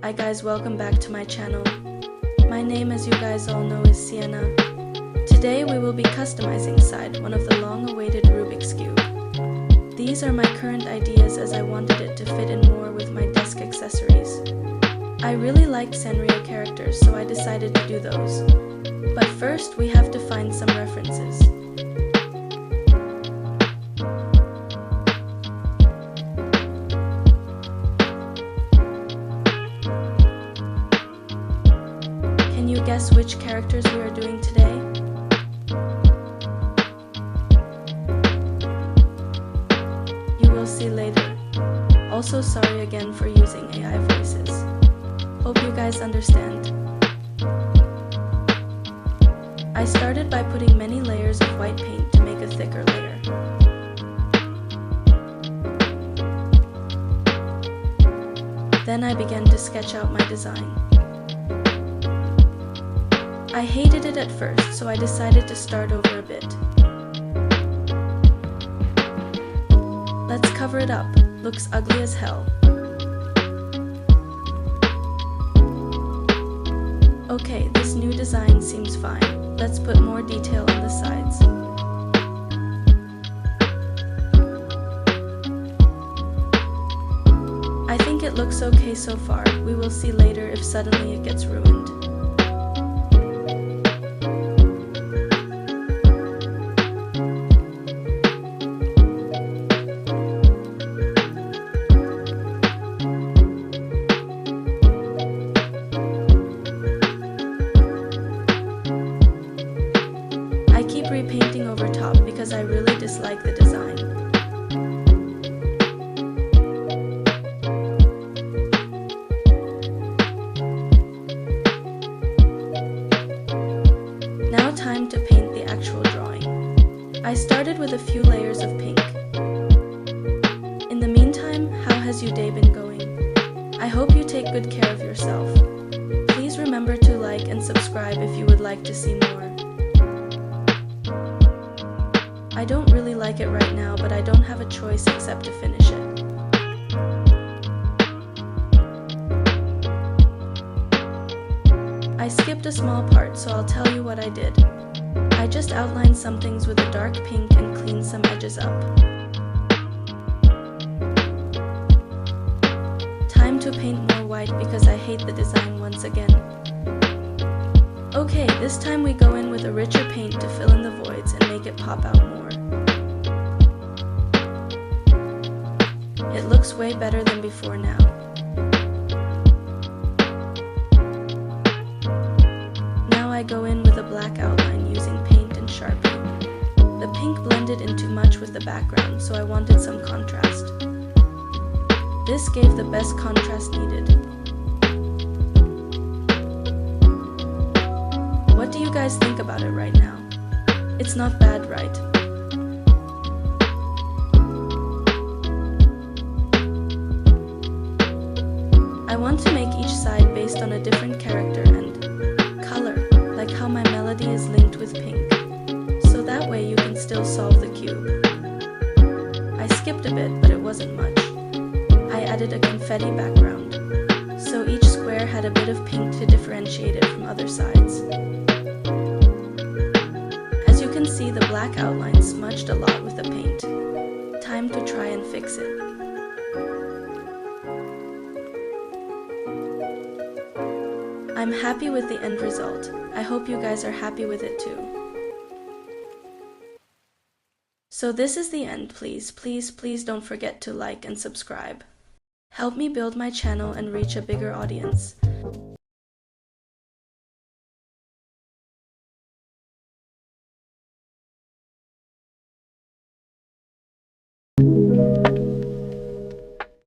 Hi guys, welcome back to my channel. My name, as you guys all know, is Sienna. Today we will be customizing side one of the long-awaited Rubik's Cube. These are my current ideas as I wanted it to fit in more with my desk accessories. I really liked Sanrio characters, so I decided to do those. But first we have to find some references. Can you guess which characters we are doing today? You will see later. Also, sorry again for using AI voices. Hope you guys understand. I started by putting many layers of white paint to make a thicker layer. Then I began to sketch out my design. I hated it at first, so I decided to start over a bit. Let's cover it up. Looks ugly as hell. Okay, this new design seems fine. Let's put more detail on the sides. I think it looks okay so far. We will see later if suddenly it gets ruined. I keep repainting over top because I really dislike the design. Now time to paint the actual drawing. I started with a few layers of pink. In the meantime, how has your day been going? I hope you take good care of yourself. Please remember to like and subscribe if you would like to see more. I don't really like it right now, but I don't have a choice except to finish it. I skipped a small part, so I'll tell you what I did. I just outlined some things with a dark pink and cleaned some edges up. Time to paint more white because I hate the design once again. Okay, this time we go in with a richer paint to fill in the voids and make it pop out more. It looks way better than before now. Now I go in with a black outline using paint and Sharpie. The pink blended in too much with the background, so I wanted some contrast. This gave the best contrast needed. What do you guys think about it right now? It's not bad, right? I want to make each side based on a different character and color, like how my melody is linked with pink. So that way you can still solve the cube. I skipped a bit, but it wasn't much. I added a confetti background, so each square had a bit of pink to differentiate it from other sides. As you can see, the black outline smudged a lot with the paint. Time to try and fix it. I'm happy with the end result. I hope you guys are happy with it too. So this is the end. Please don't forget to like and subscribe. Help me build my channel and reach a bigger audience.